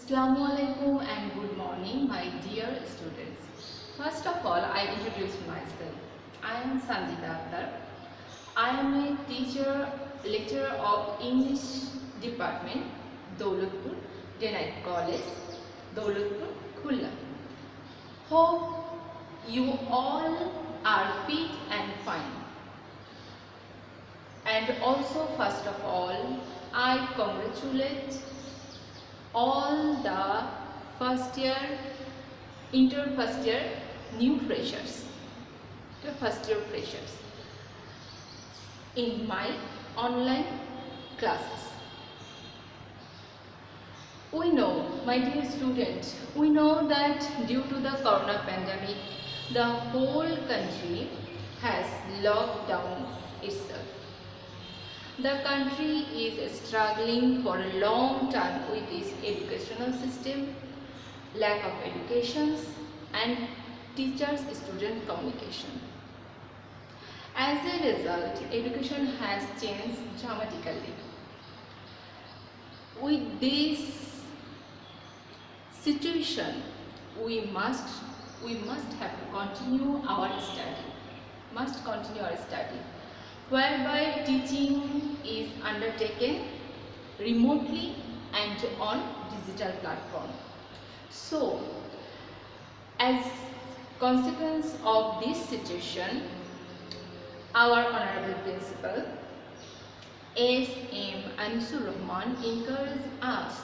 Assalamu alaikum and good morning, my dear students. First of all, I introduce myself. I am Sanjita Akhtar. I am a teacher, lecturer of English department, Daulatpur, Denite College, Daulatpur, Khulla. Hope you all are fit and fine. And also, first of all, I congratulate all the first year, inter first year new freshers, the first year freshers in my online classes. We know, my dear students, we know that due to the corona pandemic, the whole country has locked down itself. The country is struggling for a long time with its educational system, lack of educations and teachers-student communication. As a result, education has changed dramatically. With this situation, we must have to continue our study, whereby teaching is undertaken remotely and on digital platform. So, as consequence of this situation, our honorable principal S.M. Anisur Rahman encouraged us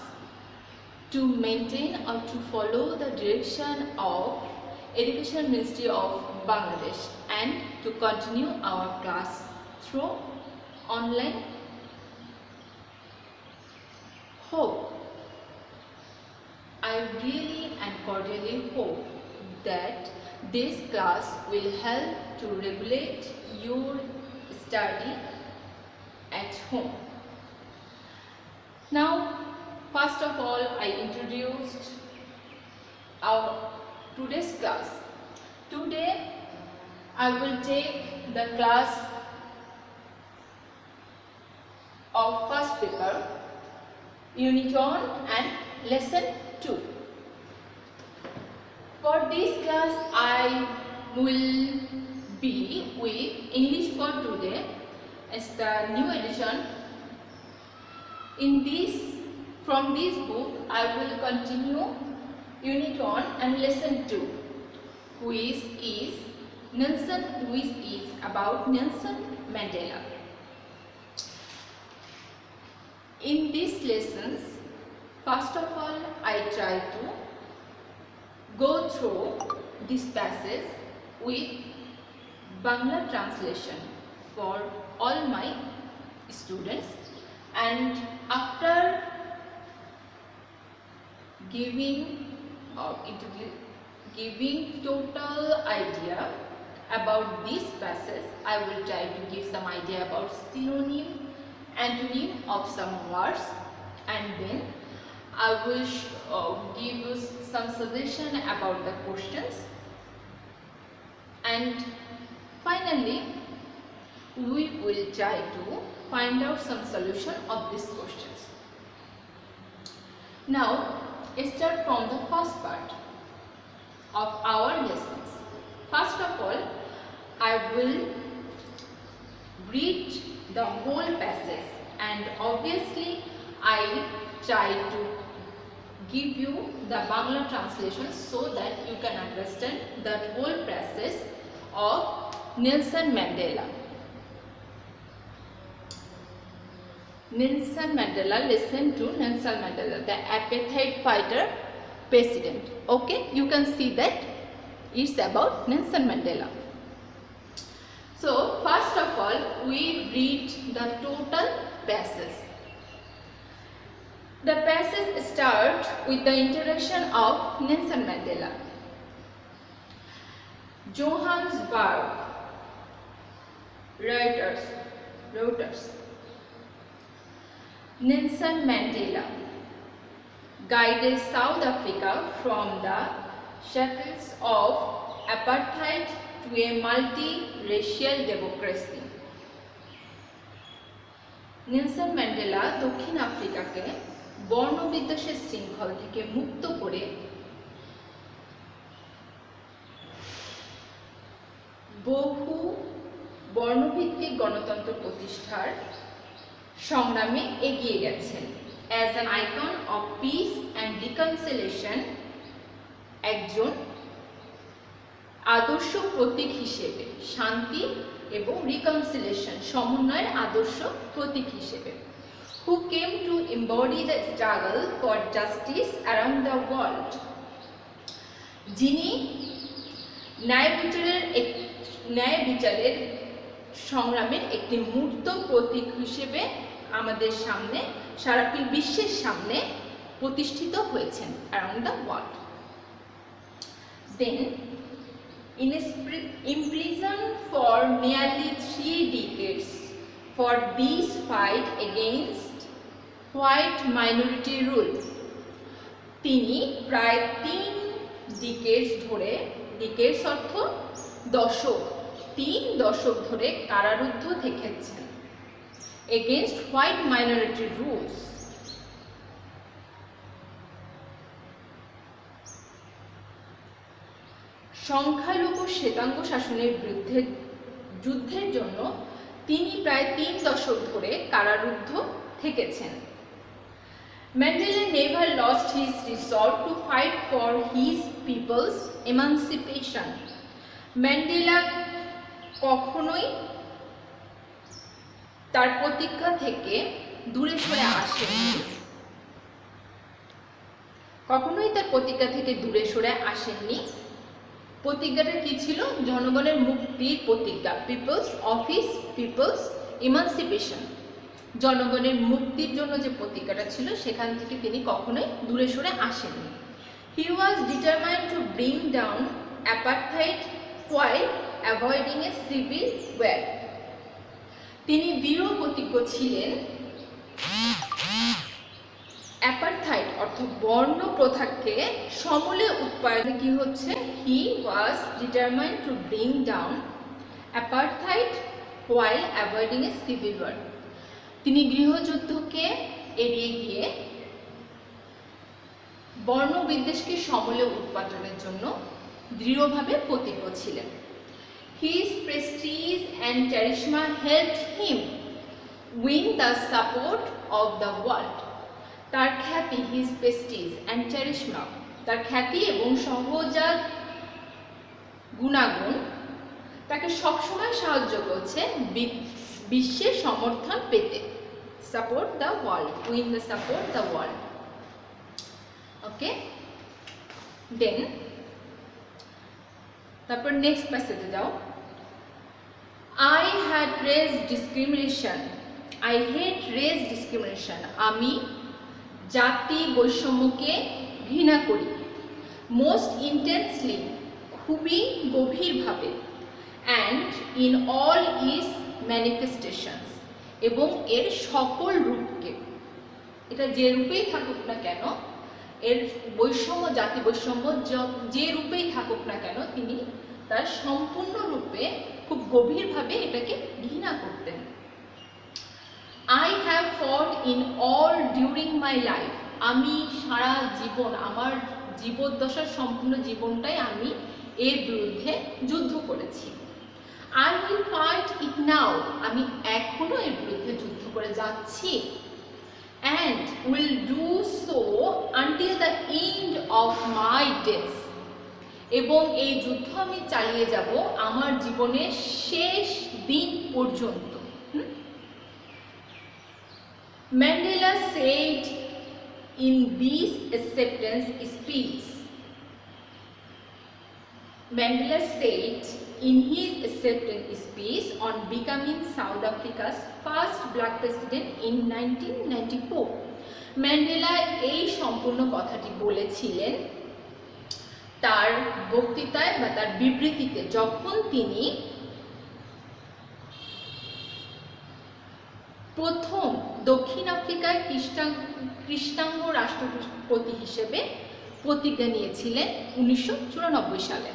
to maintain or to follow the direction of Education Ministry of Bangladesh and to continue our class through online. I really and cordially hope that this class will help to regulate your study at home. Now, first of all, I introduced our today's class. Today, I will take the class of first paper, Unit 1 and Lesson 2. For this class, I will be with English for Today as the new edition. From this book, I will continue Unit 1 and Lesson 2, which is about Nelson Mandela. In these lessons, first of all, I try to go through this passage with Bangla translation for all my students, and after giving total idea about this passage, I will try to give some idea about synonym, antonym of some words, and then I will give you some suggestion about the questions, and finally we will try to find out some solution of these questions. Now, start from the first part of our lessons. First of all, I will read the whole passage, and obviously I try to give you the Bangla translation so that you can understand that whole passage of Nelson Mandela. Nelson Mandela, listen to Nelson Mandela, the apartheid fighter president. Okay, you can see that it's about Nelson Mandela. So, first of all, we read the total passage. The passage starts with the introduction of Nelson Mandela. Johannesburg, Reuters. Nelson Mandela guided South Africa from the shackles of apartheid to a multi-racial democracy. Nelson Mandela দক্ষিণ আফ্রিকাকে বর্ণবিদ্বেষের শৃঙ্খল থেকে মুক্ত করে বহু বর্ণভিত্তিক গণতন্ত্র প্রতিষ্ঠার সংগ্রামে এগিয়ে গেছেন। As an icon of peace and reconciliation, একজন আদর্শ প্রতীক হিসেবে, শান্তি এবং রিকনসিলিয়েশন সমন্বয়ের আদর্শ প্রতীক হিসেবে, who came to embody the struggle for justice around the world, যিনি ন্যায় বিচারের সংগ্রামের একটি মূর্ত প্রতীক হিসেবে আমাদের সামনে, সারা বিশ্বের সামনে প্রতিষ্ঠিত হয়েছেন around the world. Then imprisoned for nearly 3 decades for this fight against white minority rule, তিনি প্রায় 3 ডিকেডস ধরে, ডিকেডস অর্থ দশক, 3 দশক ধরে কারারুদ্ধ থেকেছেন এগেনস্ট হোয়াইট মাইনরিটি রুলস। সংখ্যালঘু শ্বেতাঙ্গ শাসনের বিরুদ্ধে যুদ্ধের জন্য তিনি প্রায় 3 দশক ধরে কারারুদ্ধ থেকেছেন। Mandela never lost his resolve to fight for his people's emancipation. Mandela কখনোই তার প্রতিজ্ঞা থেকে দূরে সরে আসেননি, প্রতিজ্ঞাটা কি ছিল? জনগণের মুক্তির প্রতিজ্ঞা, পিপলস ইমানসিপেশন, জনগণের মুক্তির জন্য যে প্রতিজ্ঞাটা ছিল সেখান থেকে তিনি কখনোই দূরে সরে আসেননি। He was determined to bring down apartheid while avoiding a civil war. তিনি দৃঢ় প্রতিজ্ঞ ছিলেন অ্যাপারথাইড অর্থ বর্ণ প্রথাকে সমূলে উৎপাদন কি হচ্ছে, he was determined to bring down apartheid while avoiding a civil war. তিনি গৃহযুদ্ধকে এড়িয়ে গিয়ে বর্ণবিদ্বেষকে সমূলে উৎপাদনের জন্য দৃঢ়ভাবে প্রতিজ্ঞ ছিলেন। His prestige and charisma helped him win the support of the world. তার খ্যাতি, his prestige and charisma, তার খ্যাতি এবং সহজাত গুণাগুণ তাকে সবসময় সাহায্য করছে বিশ্বের সমর্থন পেতে। Support the world, win the support the world. Okay, then তারপর নেক্সট প্যাসেজে যাও। I had race discrimination. I hate race discrimination. আমি জাতি বৈষম্যকে ঘৃণা করি। Most intensely, খুবই গভীরভাবে, and in all its manifestations, এবং এর সকল রূপকে, এটা যে রূপেই থাকুক না কেন, এর বৈষম্য, জাতি বৈষম্য যে রূপেই থাকুক না কেন, তিনি তার সম্পূর্ণ রূপে খুব গভীরভাবে এটাকে ঘৃণা করতেন। I have fought in all during my life. আমি সারা জীবন, আমার জীবদ্দশার সম্পূর্ণ জীবনটাই আমি এর বিরুদ্ধে যুদ্ধ করেছি। I will fight it now. আমি এখনো এর বিরুদ্ধে যুদ্ধ করে যাচ্ছি। And will do so until the end of my days. এবং এই যুদ্ধ আমি চালিয়ে যাব আমার জীবনের শেষ দিন পর্যন্ত। Mandela said in this acceptance speech, Mandela said in his acceptance speech on becoming South Africa's first black president in 1994, Mandela এই সম্পূর্ণ কথাটি বলেছিলেন তার বক্তৃতায় বা তার বিবৃতিতে, যখন তিনি প্রথম দক্ষিণ আফ্রিকার কৃষ্ণাঙ্গ রাষ্ট্রপতি হিসেবে প্রতিজ্ঞা নিয়েছিলেন 1994 সালে।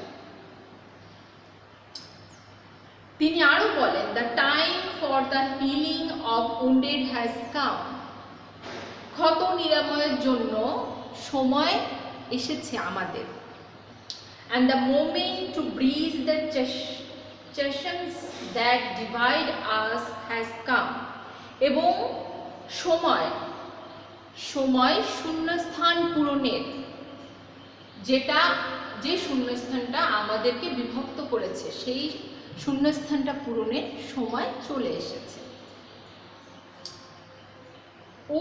তিনি আরো বলেন, the time for the healing of wounded has come. ক্ষত নিরাময়ের জন্য সময় এসেছে আমাদের। And the moment to bridge the chasms that divide us has come. এবং সময় শূন্যস্থান পূরণের, যে শূন্যস্থানটা আমাদেরকে বিভক্ত করেছে, সেই শূন্যস্থানটা পূরণের সময় চলে এসেছে।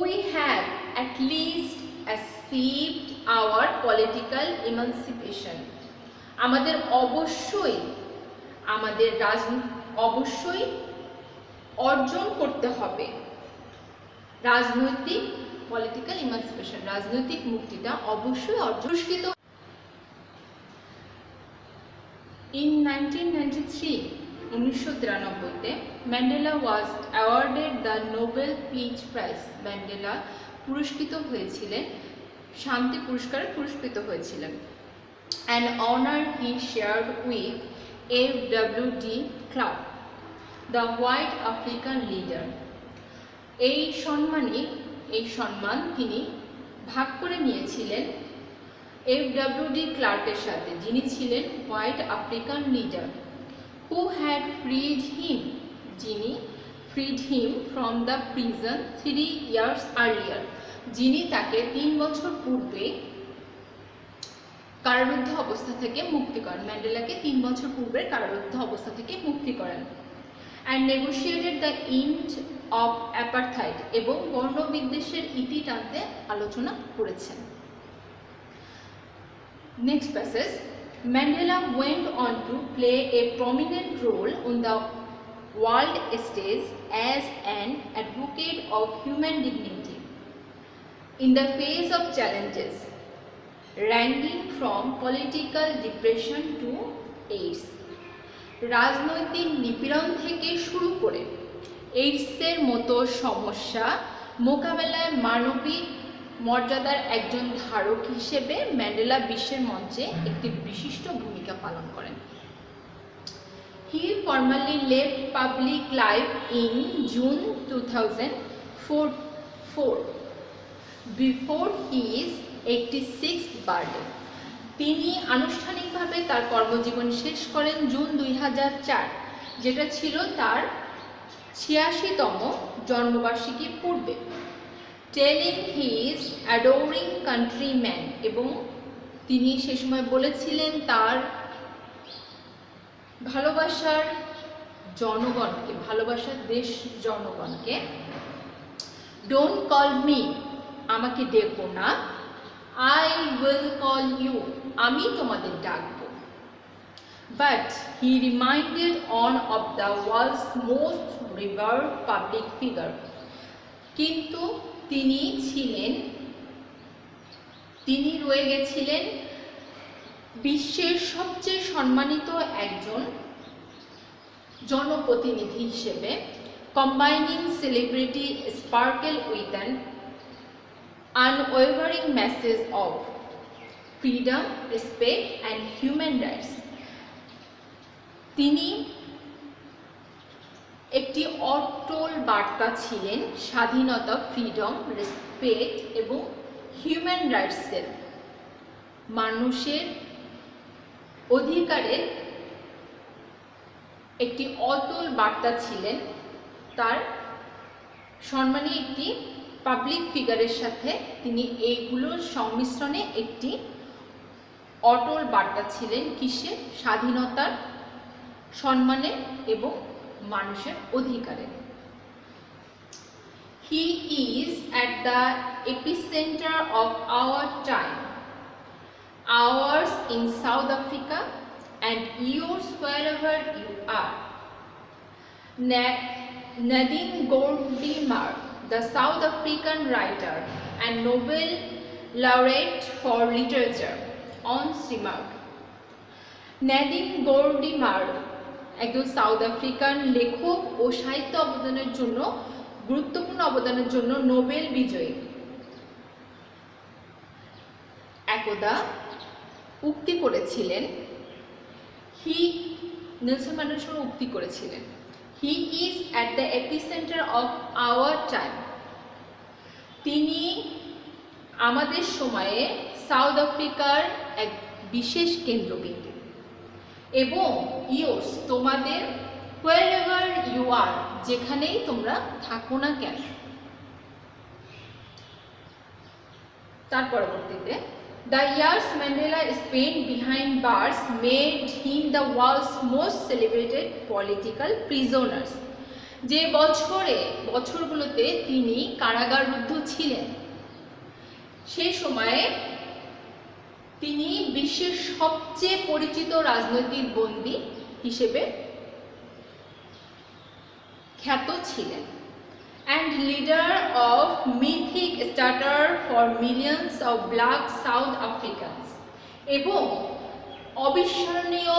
We have at least achieved our political emancipation. আমাদের অবশ্যই অর্জন করতে হবে রাজনৈতিক পলিটিক্যাল ইমানসিপেশন, রাজনৈতিক মুক্তিটা অবশ্যই অর্জনকৃত। In 1993, 1993 Mandela was awarded the Nobel peace prize. Mandela পুরস্কৃত হয়েছিলেন, শান্তি পুরস্কারে পুরস্কৃত হয়েছিলেন। An honor he shared with F.W.D. Clark, the white African leader. এই সম্মান তিনি ভাগ করে নিয়েছিলেন F.W.D. ক্লার্কের সাথে, যিনি ছিলেন white African leader, who had freed him, যিনি freed him from the prison 3 years earlier, যিনি তাকে 3 বছর পূর্বে কারারুদ্ধ অবস্থা থেকে মুক্তি করেন। ম্যান্ডেলাকে 3 বছর পূর্বের কারারুদ্ধ অবস্থা থেকে মুক্তি করেন। and negotiated the end of apartheid, এবং বর্ণবিদ্বেষের ইতি টানতে আলোচনা করেছেন। Next passage, Mandela went on to play a prominent role on the world stage as an advocate of human dignity in the face of challenges ranging from political depression to AIDS. রাজনৈতিক নিপীড়ন থেকে শুরু করে এইডসের মতো সমস্যা মোকাবেলায় মানবিক মর্যাদার একজন ধারক হিসেবে ম্যান্ডেলা বিশ্বের মঞ্চে একটি বিশিষ্ট ভূমিকা পালন করেন। He formally left public life in June 2004 before his 86th birthday. তিনি আনুষ্ঠানিকভাবে তার কর্মজীবন শেষ করেন জুন 2004, যেটা ছিল তার 86তম জন্মবার্ষিকীর পূর্বে। টেলিং হিজ অ্যাডোরিং কান্ট্রিম্যান, এবং তিনি সে সময় বলেছিলেন তার ভালোবাসার জনগণকে, ভালোবাসার দেশ জনগণকে, ডোন্ট কল মি, আমাকে ডেকো না, আই উইল কল ইউ, আমি তোমাদের ডাকবো। But he remained one of the world's most revered public figure, কিন্তু তিনি রয়ে গেছিলেন বিশ্বের সবচেয়ে সম্মানিত একজন জনপ্রতিনিধি হিসেবে, combining celebrity sparkle with an unwavering message of freedom, respect and human rights. তিনি একটি অটল বার্তা ছিলেন স্বাধীনতা, ফ্রিডম, রেসপেক্ট এবং হিউম্যান রাইটসের, মানুষের অধিকারের একটি অটল বার্তা ছিলেন। তার সম্মানী একটি পাবলিক ফিগারের সাথে তিনি এইগুলোর সংমিশ্রণে একটি অটল বার্তা ছিলেন, কিসে? স্বাধীনতার, সম্মানের এবং মানুষের অধিকারের। He is at the epicenter of our time, ours in South Africa and yours wherever you are. Nadine Gordimer, the South African writer and Nobel laureate for literature, once remarked, Nadine Gordimer, একজন south African লেখক ও সাহিত্য অবদানের জন্য, গুরুত্বপূর্ণ অবদানের জন্য Nobel বিজয়ী, একদা উক্তি করেছিলেন, নেলসন ম্যান্ডেলা উক্তি করেছিলেন, He is at the epicenter of our time, তিনি আমাদের সময়ে সাউথ আফ্রিকার এক বিশেষ কেন্দ্রবিন্দু, এবং ইয়োর্স তোমাদের wherever you are, যেখানেই তোমরা থাকো না কেন। তার পরবর্তীতে the years Mandela spent behind bars made him the world's most celebrated political prisoners। যে বছরগুলোতে তিনি কারাগাররুদ্ধ ছিলেন, সেই সময়ে তিনি বিশ্বের সবচেয়ে পরিচিত রাজনৈতিক বন্দী হিসেবে খ্যাত ছিলেন। and leader of mythic starter for millions of black South Africans, এবং অবিস্মরণীয়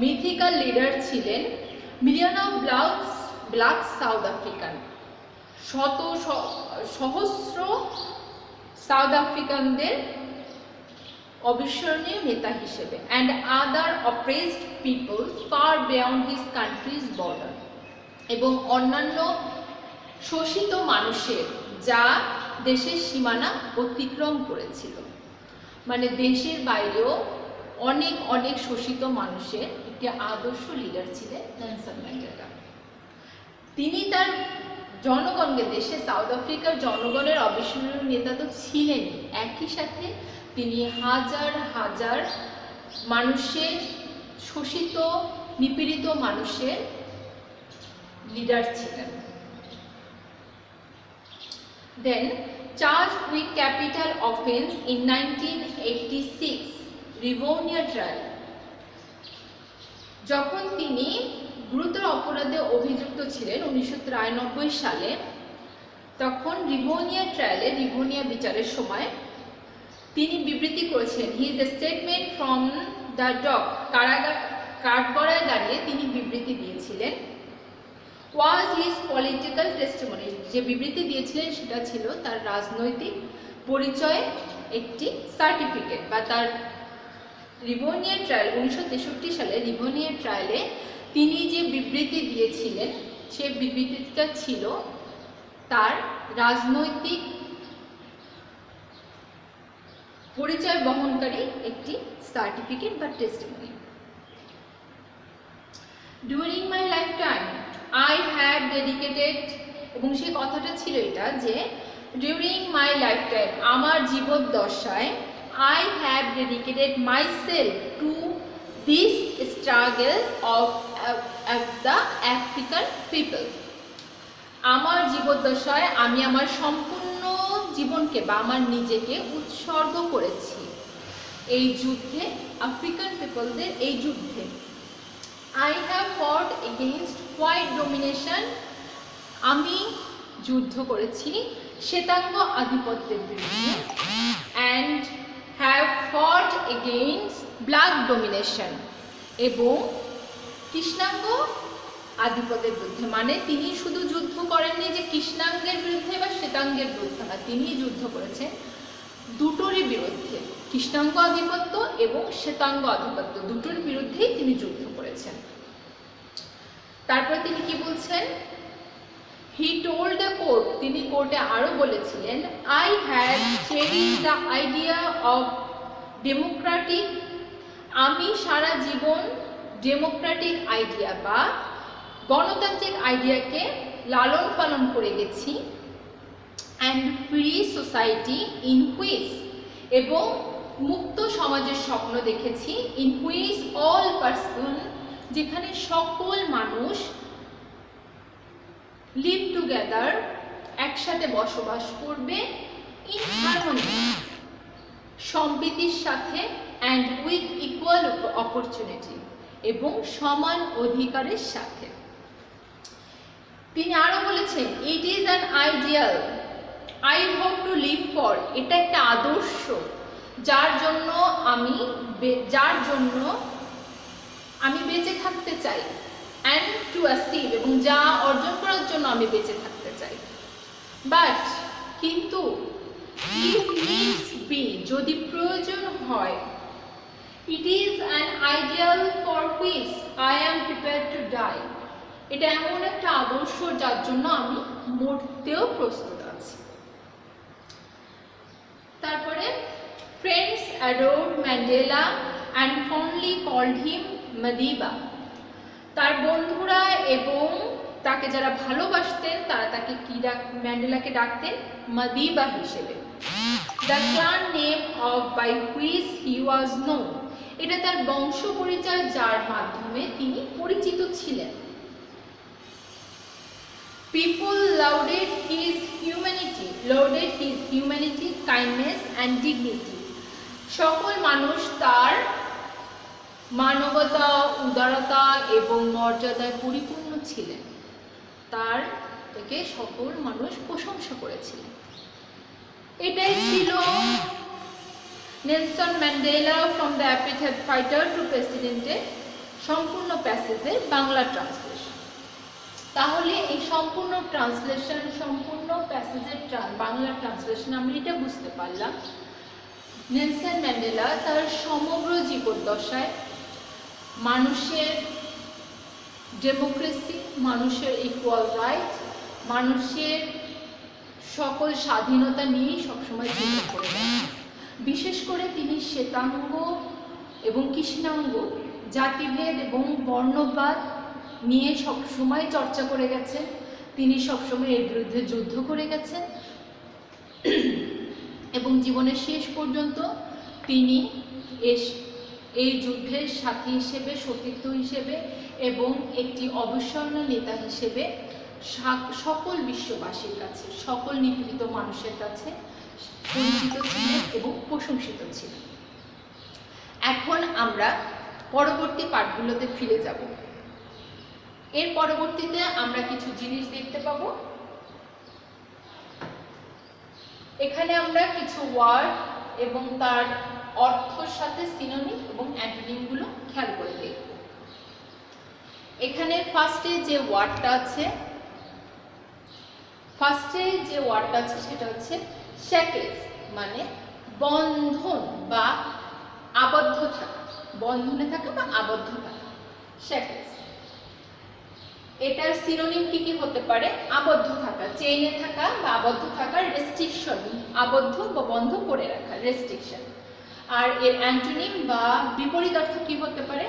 মিথিক্যাল লিডার ছিলেন million of black south African, সহস্র সাউথ আফ্রিকানদের অবিস্মরণীয় নেতা হিসেবে। and other oppressed people far beyond his country's border, এবং অন্যান্য শোষিত মানুষের যা দেশের সীমানা অতিক্রম করেছিল। মানে দেশের বাইরেও অনেক অনেক শোষিত মানুষের একটি আদর্শ লিডার ছিলেন নেলসন ম্যান্ডেলা। তিনি তার জনগণকে, দেশে সাউথ আফ্রিকার জনগণের অবিস্মরণীয় নেতা তো ছিলেনই, একই সাথে তিনি হাজার হাজার মানুষের, শোষিত নিপীড়িত মানুষের লিডার ছিলেন। Then charged with capital offence in 1986 Rivonia trial. যখন তিনি গুরুতর অপরাধে অভিযুক্ত ছিলেন 1993 সালে, তখন রিভোনিয়া ট্রায়ালে, রিভোনিয়া বিচারের সময় তিনি বিবৃতি করেছেন, his statement from the dock, কাঠগড়ায় দাঁড়িয়ে তিনি বিবৃতি দিয়েছিলেন, ওয়াজ হিজ পলিটিক্যাল টেস্টিমনি। যে বিবৃতি দিয়েছিলেন সেটা ছিল তার রাজনৈতিক পরিচয় একটি সার্টিফিকেট, বা তার রিভোনিয়া ট্রায়াল 1963 সালে রিভোনিয়া ট্রায়ালে তিনি যে বিবৃতি দিয়েছিলেন, সে বিবৃতিটা ছিল তার রাজনৈতিক পরিচয় বহনকারী একটি সার্টিফিকেট বা testimony. During my life time I have dedicated, এবং সেই কথাটা ছিল এটা যে ডিউরিং মাই লাইফ টাইম, আমার জীবদ্দশায়, I have dedicated myself to this struggle of the African people। আমার জীবদ্দশায় আমি আমার সম্পূর্ণ জীবনকে বা আমার নিজেকে উৎসর্গ করেছি এই যুদ্ধে, আফ্রিকান পিপলদের এই যুদ্ধে। I have fought against white domination, আমি যুদ্ধ করেছি শ্বেতাঙ্গ আধিপত্যের বিরুদ্ধে, and have fought against black domination, এবং কৃষ্ণাঙ্গ আধিপত্যের বিরুদ্ধে। মানে তিনি শুধু যুদ্ধ করেননি যে কৃষ্ণাঙ্গের বিরুদ্ধে বা শ্বেতাঙ্গের বিরুদ্ধে না, তিনি যুদ্ধ করেছেন দুটোরই বিরুদ্ধে, কৃষ্ণাঙ্গ আধিপত্য এবং শ্বেতাঙ্গ আধিপত্য দুটোর বিরুদ্ধেই তিনি যুদ্ধ করেছেন। তারপরে তিনি কি বলছেন, হি টোল্ড দ্য কোর্ট, তিনি কোর্টে আরো বলেছিলেন, I had cherished the idea of Democratic, আমি সারা জীবন ডেমোক্রেটিক আইডিয়া বা গণতান্ত্রিক আইডিয়াকে লালন পালন করে গেছি, and free society in which, এবং মুক্ত সমাজের স্বপ্ন দেখেছি, ইন হুইচ অল পারসন, যেখানে সকল মানুষ লিভ টুগেদার, একসাথে বসবাস করবে, ইন হারমনি, সম্প্রীতির সাথে, অ্যান্ড উইথ ইকুয়াল অপরচুনিটি, এবং সমান অধিকারের সাথে। তিনি আরো বলেছেন, it is an ideal I hope to live for, এটা একটা আদর্শ যার জন্য আমি বেঁচে থাকতে চাই, অ্যান্ড টু অ্যাচিভ, এবং যা অর্জন করার জন্য আমি বেঁচে থাকতে চাই। বাট কিন্তু ইফ নিডস বি, যদি প্রয়োজন হয়, it is an ideal for which I am prepared to die, এটা এমন একটা আদর্শ যার জন্য আমি মরতেও প্রস্তুত আছি। তারপরে friends adored Mandela and fondly called him Madiba. তার বন্ধুরা এবং তাকে যারা ভালোবাসতেন তারা তাকে ম্যান্ডেলাকে ডাকতেন মাদিবা হিসেবে। The clan name of by which he was known, এটা তার বংশ পরিচয় যার মাধ্যমে তিনি পরিচিত ছিলেন। People lauded his humanity, kindness and dignity. সকল মানুষ তার মানবতা, উদারতা এবং মর্যাদায় পরিপূর্ণ ছিলেন। তার থেকে সকল মানুষ প্রশংসা করেছিলেন। এটাই ছিল Nelson Mandela from the epithet fighter to প্রেসিডেন্টের সম্পূর্ণ প্যাসেজের বাংলা ট্রান্সলেশন। তাহলে এই সম্পূর্ণ প্যাসেজের বাংলা ট্রান্সলেশন আমরা এটা বুঝতে পারলাম নেলসন ম্যান্ডেলা তার সমগ্র জীবদ্দশায় মানুষের ডেমোক্রেসি, মানুষের ইকুয়াল রাইট, মানুষের সকল স্বাধীনতা নিয়ে সবসময় চিন্তা করেছেন। বিশেষ করে তিনি শ্বেতাঙ্গ এবং কৃষ্ণাঙ্গ, জাতিভেদ এবং বর্ণবাদ নিয়ে সবসময় চর্চা করে গেছেন। তিনি সবসময় এর বিরুদ্ধে যুদ্ধ করে গেছেন এবং জীবনের শেষ পর্যন্ত তিনি এই যুদ্ধের সাথী হিসেবে, সতীর্থ হিসেবে এবং একটি অবিস্মরণীয় নেতা হিসেবে সকল বিশ্ববাসীর কাছে, সকল নিপীড়িত মানুষের কাছে পরিচিত ছিলেন এবং প্রশংসিত ছিলেন। এখন আমরা পরবর্তী পাঠগুলোতে ফিরে যাব। এর পরবর্তীতে আমরা কিছু জিনিস দেখতে পাব। এখানে আমরা কিছু ওয়ার্ড এবং তার অর্থের সাথে সিনোনিম এবং অ্যান্টোনিমগুলো খেয়াল করে দেখব। এখানে ফার্স্টে যে ওয়ার্ডটা আছে সেটা হচ্ছে শ্যাকলস, মানে বন্ধন বা আবদ্ধ থাকা, বন্ধনে থাকা বা আবদ্ধ থাকা, শ্যাকলস। এটার সিনোনিম কি কি হতে পারে? আবদ্ধ থাকা, চেইনে থাকা বা আবদ্ধ থাকা, রেস্ট্রিকশন, আবদ্ধ বা বন্ধ করে রাখা, রেস্ট্রিকশন। আর এর অ্যান্টোনিম বা বিপরীত অর্থ কি হতে পারে?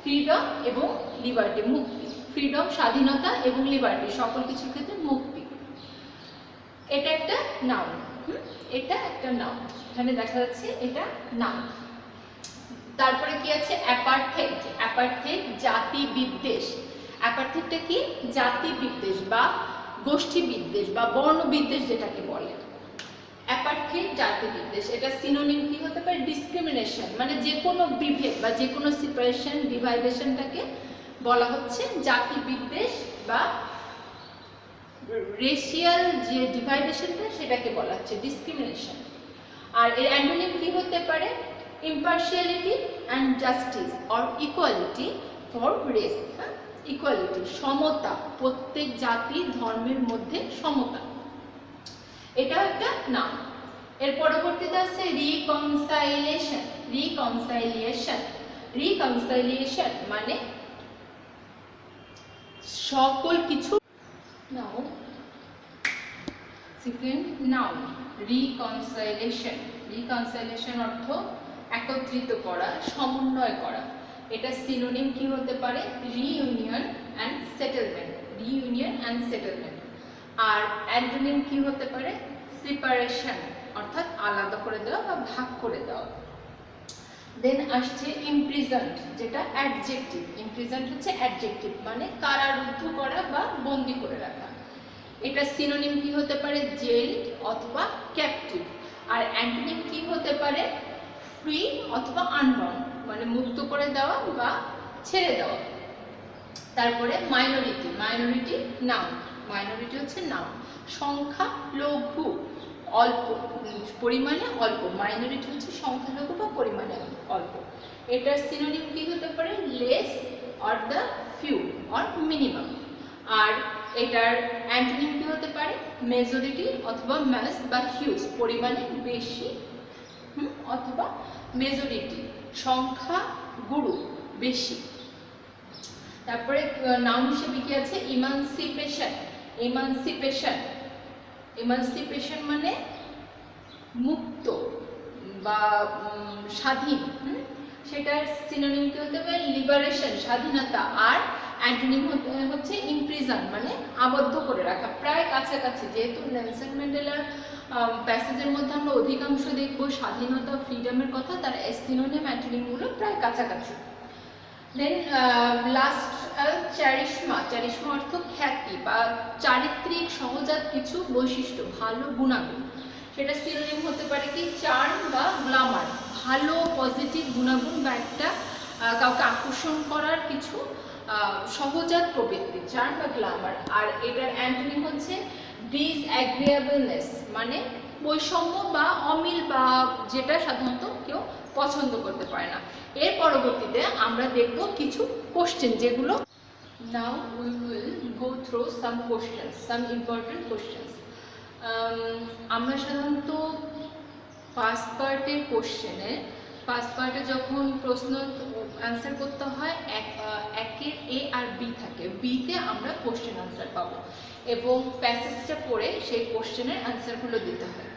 ফ্রিডম এবং লিবার্টি, মুক্তি। ফ্রিডম স্বাধীনতা এবং লিবার্টি সকল কিছুর ক্ষেত্রে মুক্তি। এটা একটা নাউন, এটা একটা নাউন, এখানে দেখা যাচ্ছে এটা নাউন। তারপরে কি আছে? অ্যাপার্থেড। অ্যাপার্থেড জাতি বিদ্বেষ। অ্যাপার্থেডটা কি? জাতি বিদ্বেষ বা গোষ্ঠী বিদ্বেষ বা বর্ণ বিদ্বেষ যেটাকে বলে। অ্যাপার্থেড জাতি বিদ্বেষ। এটা সিনোনিম কি হতে পারে? ডিসক্রিমিনেশন, মানে যে কোনো বিভেদ বা যে কোনো সেপারেশন, ডিভাইডেশনটাকে বলা হচ্ছে জাতি বিদ্বেষ বা রেশিয়াল যে ডিভাইডেশনটা সেটাকে বলা হচ্ছে ডিসক্রিমিনেশন। আর এর অ্যান্টোনিম কি হতে পারে? ইম্পার্শিয়ালিটি and justice or equality for race. Equality, সমতা, প্রত্যেক জাতি ধর্মের মধ্যে সমতা, এটাও একটা নাম। এর পরবর্তীতে আছে রিকনসাইলেশন। রিকনসাইলিয়েশন মানে সকল কিছু নাউন। সেকেন্ড নাউন রিকনসাইলেশন অর্থ একত্রিত করা, সমন্বয় করা। এটা সিনোনিম কি হতে পারে? Reunion and settlement. আর অ্যান্টোনিম কি হতে পারে? সেপারেশন অর্থাৎ আলাদা করে দেওয়া বা ভাগ করে দেওয়া। দেন আসছে ইমপ্রিজন্ড, যেটা অ্যাডজেক্টিভ। ইমপ্রিজন্ড হচ্ছে অ্যাডজেক্টিভ, মানে কারারুদ্ধ করা বা বন্দি করে রাখা। এটা সিনোনিম কি হতে পারে? জেল অথবা ক্যাপটিভ। আর অ্যান্টোনিম কি হতে পারে? ফ্রি অথবা আনবাউন্ড, মানে মুক্ত করে দেওয়া বা ছেড়ে দেওয়া। তারপরে মাইনরিটি নাউন। মাইনরিটি হচ্ছে নাউন, সংখ্যা লঘু, অল্প পরিমাণে অল্প। মাইনরিটি হচ্ছে সংখ্যালঘু বা পরিমাণে অল্প। এটার সিনোনিম কি হতে পারে? Less or the few or minimum. আর এটার অ্যান্টোনিম কি হতে পারে? মেজরিটি অথবা ম্যাস বা হিউজ, পরিমাণে বেশি অথবা মেজরিটি, সংখ্যা গুরু, বেশি। তারপরে নাউন হিসেবে কি আছে? ইমানসিপেশন মানে মুক্ত বা স্বাধীন, সেটার সিনোনিম কি হতে হবে? লিবারেশন, স্বাধীনতা। আর অ্যান্টোনিম হচ্ছে ইমপ্রিজন, মানে আবদ্ধ করে রাখা, প্রায় কাছাকাছি। যেহেতু নেলসন ম্যান্ডেলার প্যাসেজের মধ্যে আমরা অধিকাংশ দেখব স্বাধীনতা, ফ্রিডমের কথা, তার সিনোনিম অ্যান্টোনিমগুলো প্রায় কাছাকাছি। দেন লাস্ট চ্যারিশমা। চ্যারিশমা অর্থ খ্যাতি বা চারিত্রিক সহজাত কিছু বৈশিষ্ট্য, ভালো গুণাগুণ। সেটা সিনোনিম হতে পারে কি? চার্ম বা গ্ল্যামার, ভালো পজিটিভ গুণাগুণ বা একটা কাউকে আকর্ষণ করার কিছু সহজাত প্রবৃত্তি, চার্ম বা গ্ল্যামার। আর এটার অ্যান্টোনিম হচ্ছে ডিসঅ্যাগ্রিয়েবলনেস, মানে বৈষম্য বা অমিল, বা যেটা সাধারণত কেউ পছন্দ করতে পারে না। এর পরবর্তীতে আমরা দেখব কিছু কোশ্চেন, যেগুলো now we will go through some questions, some important questions. আমরা সাধারণত ফার্স্ট পার্টের কোশ্চেনে, ফার্স্ট পার্টে যখন প্রশ্ন অ্যান্সার করতে হয়, একের এ আর বি থাকে, বিতে আমরা কোশ্চেন আনসার পাবো এবং প্যাসেজটা পড়ে সেই কোশ্চেনের অ্যান্সারগুলো দিতে হয়।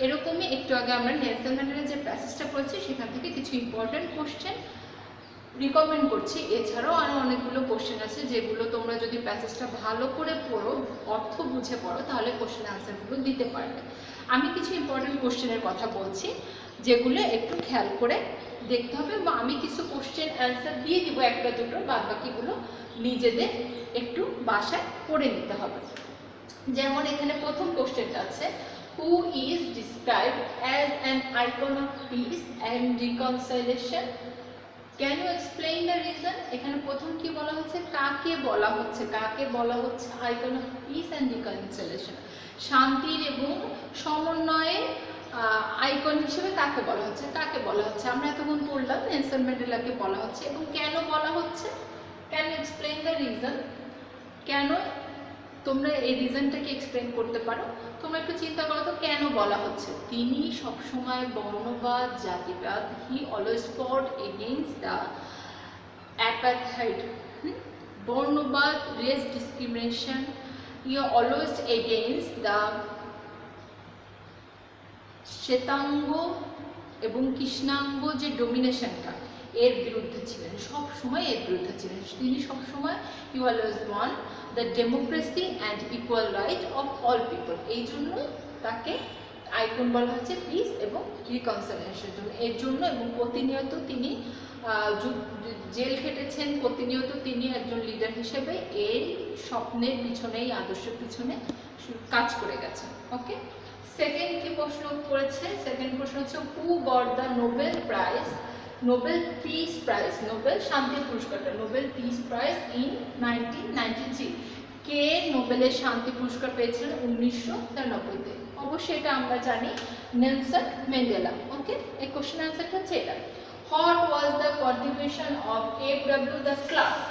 এরকমই একটু আগে আমরা নেলসন ম্যান্ডেলার যে প্যাসেজটা পড়েছি সেখান থেকে কিছু ইম্পর্টেন্ট কোশ্চেন রিকমেন্ড করছি। এছাড়াও আরও অনেকগুলো কোশ্চেন আছে যেগুলো তোমরা যদি প্যাসেজটা ভালো করে পড়ো, অর্থ বুঝে পড়ো, তাহলে কোশ্চেন আনসারগুলো দিতে পারবে। আমি কিছু ইম্পর্টেন্ট কোশ্চেনের কথা বলছি যেগুলো একটু খেয়াল করে দেখতে হবে, বা আমি কিছু কোশ্চেন অ্যান্সার দিয়ে দিব একটা দুটো, বাদ বাকিগুলো নিজেদের একটু বাসায় পড়ে নিতে হবে। যেমন এখানে প্রথম কোশ্চেনটা আছে, who is described as an icon of peace and reconciliation, can you explain the reason? এখানে প্রথম কি বলা হচ্ছে? কাকে বলা হচ্ছে? কাকে বলা হচ্ছে আইকন অফ পিস অ্যান্ড রিকনসাইলেশন? শান্তির এবং সমন্বয়ের আইকন হিসেবে কাকে বলা হচ্ছে? কাকে বলা হচ্ছে? আমরা এতক্ষণ পড়লাম নেলসন ম্যান্ডেলাকে বলা হচ্ছে, এবং কেন বলা হচ্ছে? Can you explain the reason? কেন? তোমরা এই রিজনটাকে এক্সপ্লেন করতে পারো। তোমরা একটু চিন্তা করো তো, কেন বলা হচ্ছে? তিনি সবসময় বর্ণবাদ, জাতিবাদ, he always fought against the apartheid, বর্ণবাদ, race discrimination, he always against the শ্বেতাঙ্গ এবং কৃষ্ণাঙ্গ যে ডোমিনেশনটা, এর বিরুদ্ধে ছিলেন, সব সময় এর বিরুদ্ধে ছিলেন। তিনি সবসময় he always one the democracy and equal right of all people. এই জন্য তাকে আইকন বলা হচ্ছে পিস এবং রিকনসাইলেশনের জন্য, এর জন্য। এবং প্রতিনিয়ত তিনি জেল খেটেছেন, প্রতিনিয়ত তিনি একজন লিডার হিসেবে এই স্বপ্নের পিছনে, এই আদর্শের পিছনে কাজ করে গেছেন। ওকে, সেকেন্ড কি প্রশ্ন করেছে? সেকেন্ড প্রশ্ন হচ্ছে, হু got the Nobel prize, Nobel peace prize, Nobel শান্তি পুরস্কারটা, নোবেল পিস প্রাইজ ইন 1993? কে নোবেলের শান্তি পুরস্কার পেয়েছিলেন 1993-তে? অবশ্যই এটা আমরা জানি, নেলসন ম্যান্ডেলা। ওকে, এই কোশ্চেন আনসারটা হচ্ছে এটা। What was the contribution of F W. De Klerk,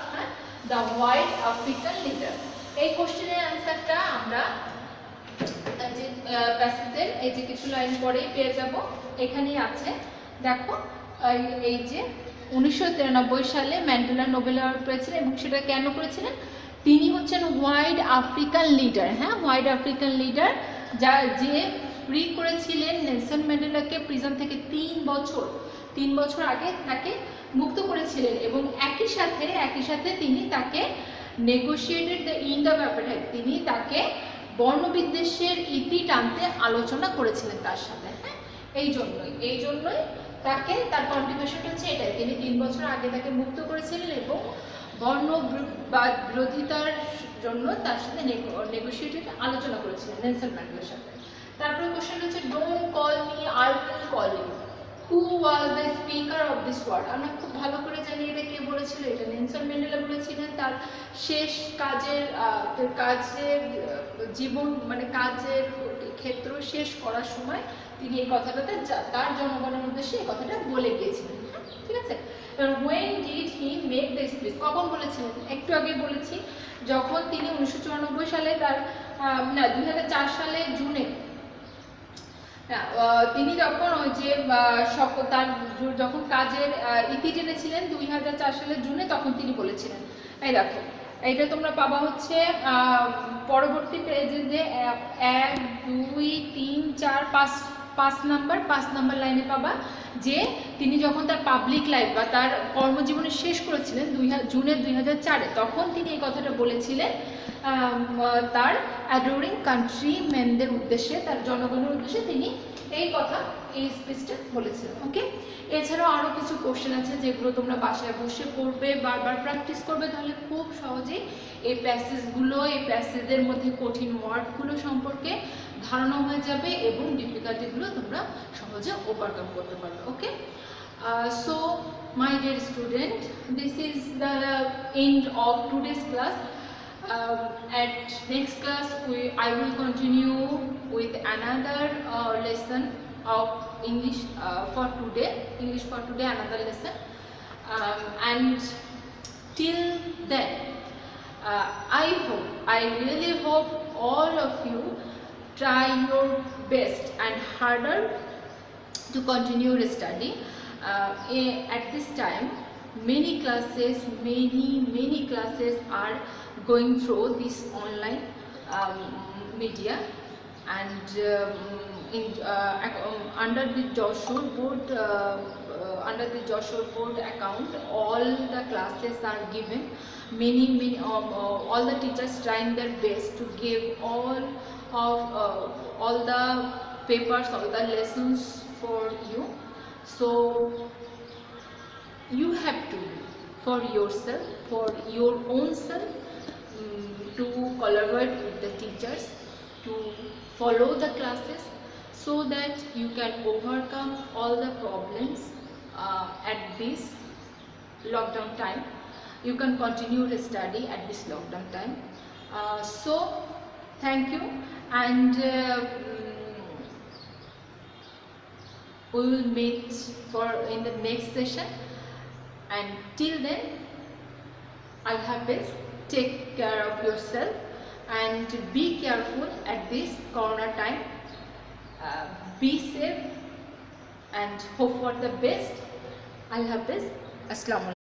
the white African leader? এই কোশ্চেনের আনসারটা আমরা যে প্যাসেজের এই যে কিছু লাইন পরেই পেয়ে যাব, এখানেই আছে। দেখো, এই যে 1993 সালে ম্যান্ডেলা নোবেল অ্যাওয়ার্ড পেয়েছিলেন, এবং সেটা কেন করেছিলেন? তিনি হচ্ছেন white African leader, white African leader, যে ফ্রি করেছিলেন নেলসন ম্যান্ডেলাকে প্রিজন থেকে 3 বছর আগে তাকে মুক্ত করেছিলেন। এবং একই সাথে তিনি তাকে negotiated the end of apartheid, তিনি তাকে বর্ণবিদ্বেষের ইতি টানতে আলোচনা করেছিলেন তার সাথে। এই জন্যই তাকে, তার কন্ট্রিবিউশনটা হচ্ছে এটাই, তিনি 3 বছর আগে তাকে মুক্ত করেছিলেন এবং বর্ণবাদ বিরোধিতার জন্য তার সাথে নেগোশিয়েটেড আলোচনা করেছিলেন নেলসন ম্যান্ডেলার সাথে। তারপরে কোশ্চেন হচ্ছে, don't call me, I will call you, who was the speaker of this word? আমরা খুব ভালো করে জানি এটা কে বলেছিল, এটা নেলসন ম্যান্ডেলা বলেছিলেন। তার শেষ কাজের জীবন, মানে কাজের ক্ষেত্র শেষ করার সময় তিনি এই কথাটাতে তার জনগণের উদ্দেশ্যে এই কথাটা বলে গিয়েছিলেন। ঠিক আছে, when did he make the speech? কখন বলেছিলেন? একটু আগে বলেছি, যখন তিনি 1994 সালে তার 2004 সালে জুনে তিনি যখন ওই যে তার যখন কাজের ইতি টেনেছিলেন 2004 সালের জুনে, তখন তিনি বলেছিলেন। এই দেখো, এইটা তোমরা পাবা হচ্ছে পরবর্তী পেজে, যে 1, 2, 3, 4, পাঁচ নাম্বার লাইনে পাবা যে তিনি যখন তার পাবলিক লাইফ বা তার কর্মজীবনে শেষ করেছিলেন জুনের 2004-এ, তখন তিনি এই কথাটা বলেছিলেন তার অ্যাডোরিং কান্ট্রিম্যানদের উদ্দেশ্যে, তার জনগণের উদ্দেশ্যে তিনি এই স্পিচটা বলেছিলেন। ওকে, এছাড়াও আরও কিছু কোশ্চেন আছে যেগুলো তোমরা বাসায় বসে পড়বে, বারবার প্র্যাকটিস করবে, তাহলে খুব সহজেই এই প্যাসেজের মধ্যে কঠিন ওয়ার্ডগুলো সম্পর্কে ধারণা হয়ে যাবে এবং ডিফিকাল্টিগুলো তোমরা সহজে ওভারকাম করতে পারবে। Okay, so my dear student, this is the end of today's class. At next class I will continue with another lesson of English for today, another lesson, and till then I really hope all of you try your best and harder to continue your study. At this time many classes are going through this online media, and under the Joshua board account all the classes are given. All the teachers trying their best to give all the papers, all the lessons for you. So you have to, for yourself, for your own self, to collaborate with the teachers, to follow the classes, so that you can overcome all the problems at this lockdown time. You can continue the study at this lockdown time. So thank you, and we will meet in the next session, and till then Allah Hafiz. Take care of yourself and be careful at this corona time. Be safe and hope for the best. Allah Hafiz. Assalamu alaikum.